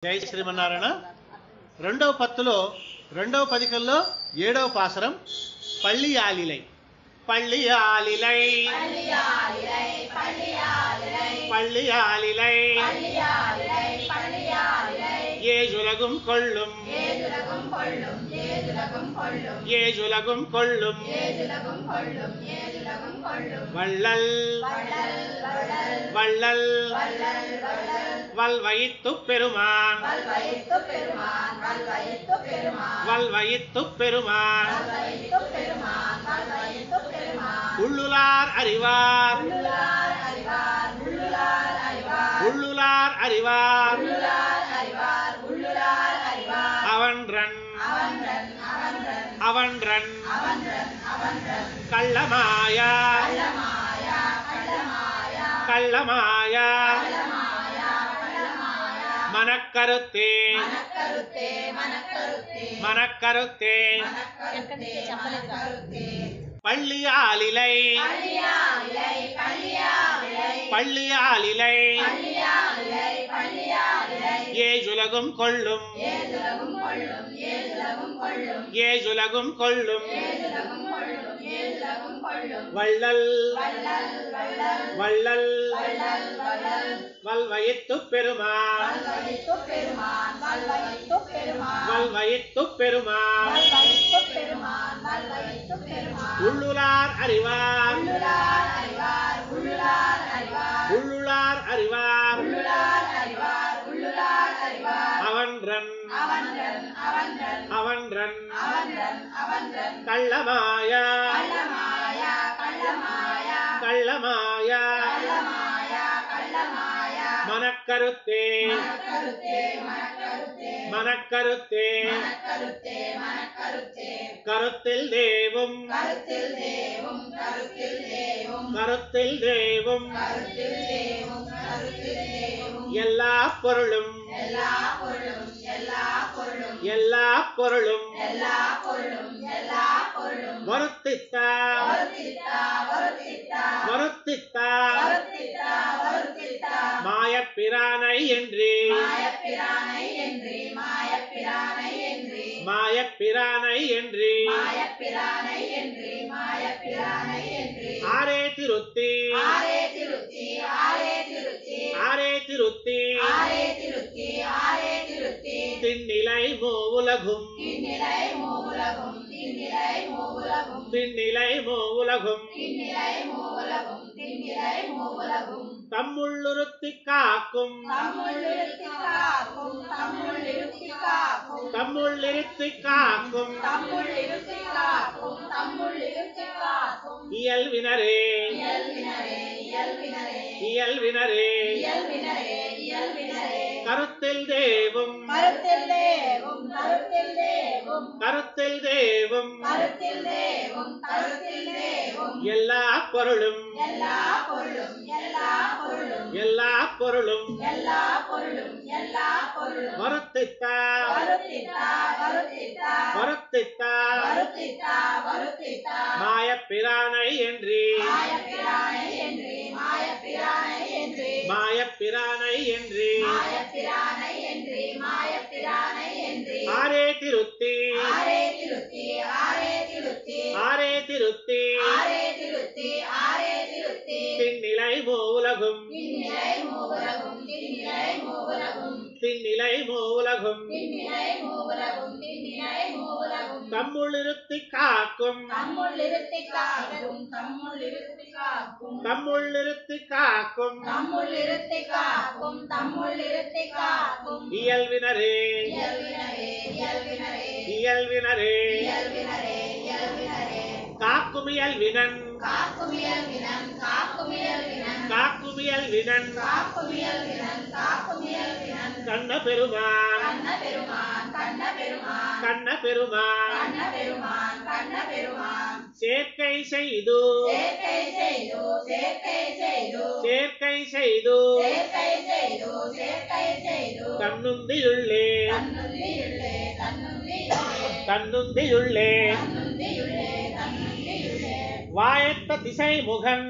జై శ్రీమన్నారాయణ. రెండవ పత్తులో రెండవ పదికంలో 7వ పాసరం పళ్ళి ఆలిలై. పళ్ళి ఆలిలై పళ్ళి ఆలిలై ஏஜுலகும் கொள்ளும் ஏஜுலகும் கொள்ளும் வள்ளல் வள்ளல் வல்வயித்து பெருமான் வல்வயித்து பெருமான் உள்ளுலார் அறிவார் உள்ளுலார் அறிவார் அவன்றன் அவன்றன் கள்ளமாயா கள்ளமாயா மனக்கருத்தே மனக்கருத்தே பள்ளியாலிலை பள்ளியாலிலை ஏஜுலகும் கொள்ளும் ஏஜுலகும் கொள்ளும் வள்ளல் வள்ளல் வல்வயித்து பெருமான் வல்வயித்து பெருமான் உள்ளுலார் அறிவார் உள்ளுலார் அறிவார் அவன்றன் அவன்றன் கள்ளமாயா கள்ளமாயா மனக்கருத்தே மனக்கருத்தே கருத்தில் தேவும் கருத்தில் தேவும் எல்லா பொருளும் எல்லா பொருளும் வருத்தித்தா வருத்தித்தா மாயப்பிரானை என்று மாயப்பிரானை என்று ஆரே திருத்தி ஆரே திருத்தி திண்ணிலை மூவுலகும் திண்ணிலை மூவுலகும் தம்முள்ளுறுத்தி காக்கும் தம்முள்ளிருத்தி காக்கும் இயல்வினரே இயல்வினரே கருத்தில் தேவும் கருத்தில் தேவும் எல்லா பொருளும் எல்லா பொருளும் வருத்தித்தா வருத்தித்தா மாயப்பிரானை என்று மாயப்பிரானை என்று ஆரே திருத்தி ஆரே திருத்தி திண்ணிலை மூவுலகும் திண்ணிலை மூவுலகும் தம்முள்ளிருத்தி காக்கும் தம்முள்ளிருத்தி காக்கும் இயல்வினரே இயல்வினரே காக்கும் இயல்வினன் காக்குமியல் வினன் கண்ண பெருமான் கண்ண பெருமான் சேர்க்கை செய்து சேர்க்கை செய்து தன்னுந்தியுள்ளே தன்னுந்தியுள்ளே வாயத்த திசை முகன்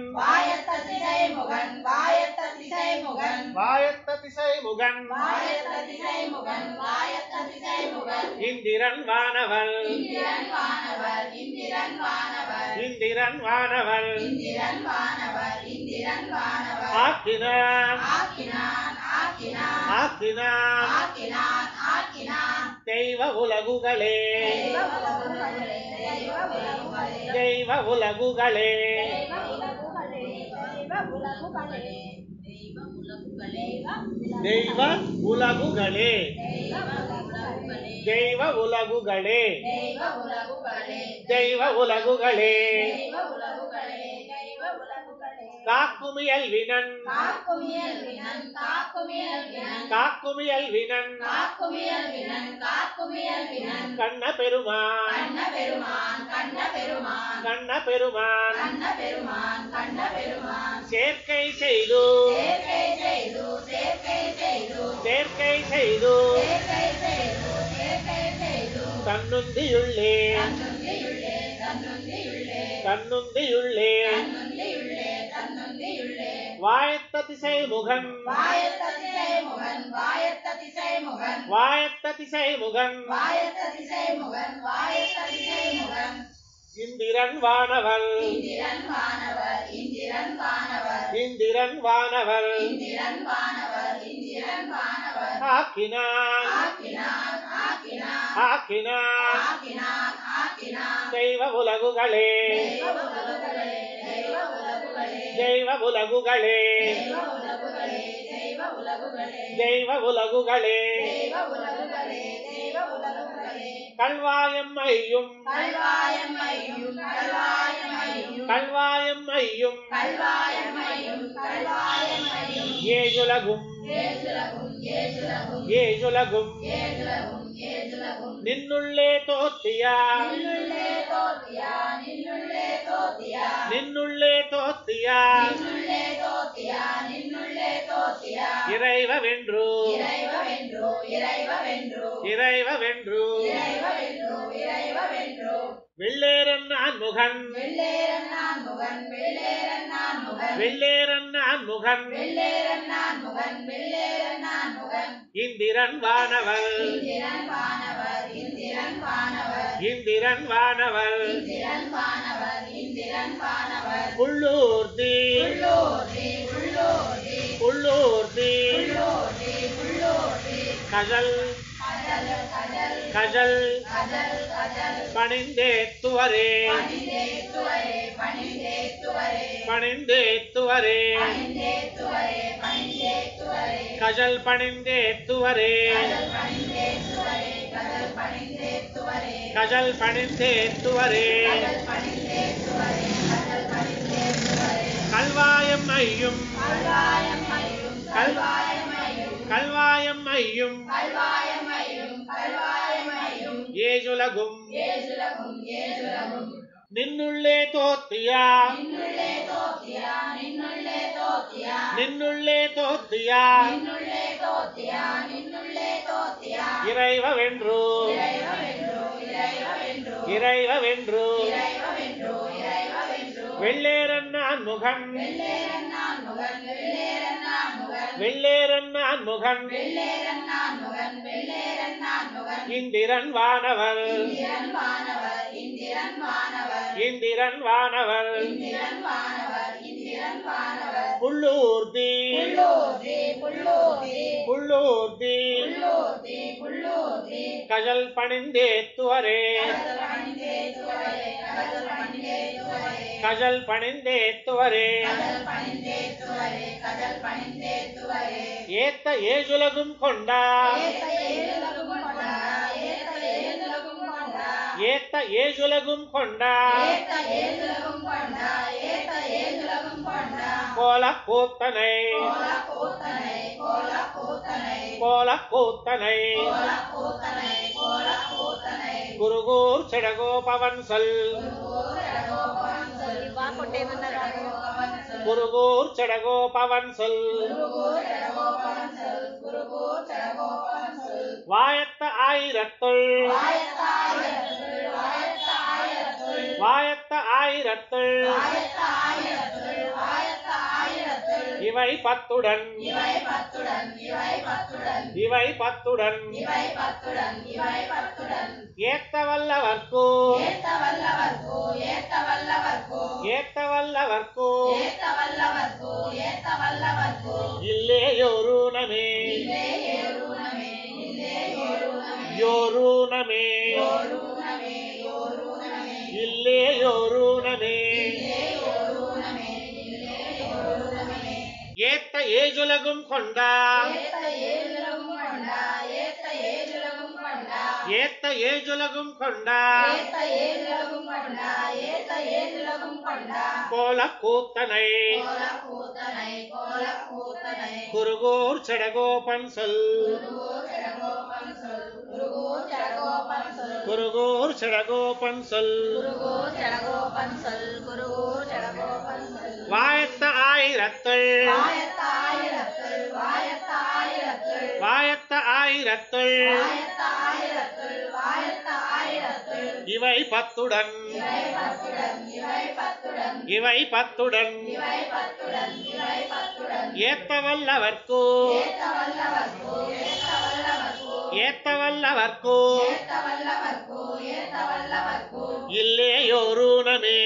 வாயத்த திசை வாயத்த திசை முகன் இந்திரன் வானவன் ஆக்கினான் தெய்வ உலகுகளே தெய்வ உலகுகளே தெய்வ உலகுகளே தெய்வ உலகுகளே தெய்வ உலகுகளே காக்குமியல் வினன் கண்ண பெருமான் சேர்க்கை செய்து தன்னுந்தியுள்ளே வாயத்த திசை முகன் இந்திரன் வானவர் ஆக்கினான் தெய்வ உலகுகளே தெய்வ உலகுகளே கல்வாயம் ஐயும் ஏழுலகும் நின்னுள்ளே தோத்தியா இறைவவென்று வெள்ளேரன் நான் முகன் இந்திரன் வானவர் புள்ளூர்தி கஜல் பணிந்தேத்துவரே கஜல் பணிந்தேத்துவரே கல்வாயம் ஐயும் ஏழுலகும் நின்னுள்ளே தோத்தியா இறைவவென்று வெள்ளேரன் நான் முகன் இந்திரன் வானவர் புள்ளூர்தி கஜல் பணிந்தேத்துவரே ஏத்த ஏழுலகும் கொண்டா கோல கூத்தனை குருகூர் செடகோபவன் சொல் வாயத்த ஆயிரத்துள் இவை பத்துடன் ஏத்த வல்லவர்க்கு இல்லேயோருணமே இல்லேயோருணமே ஏத்த ஏஜுலகும் கொண்டா கோலக்கூத்தனை குருகூர் செடகோபன் சொல் வாயத்த ஆயிரத்துள் இவை பத்துடன் ஏத்த வல்லவர்க்கு இல்லேயோருணமே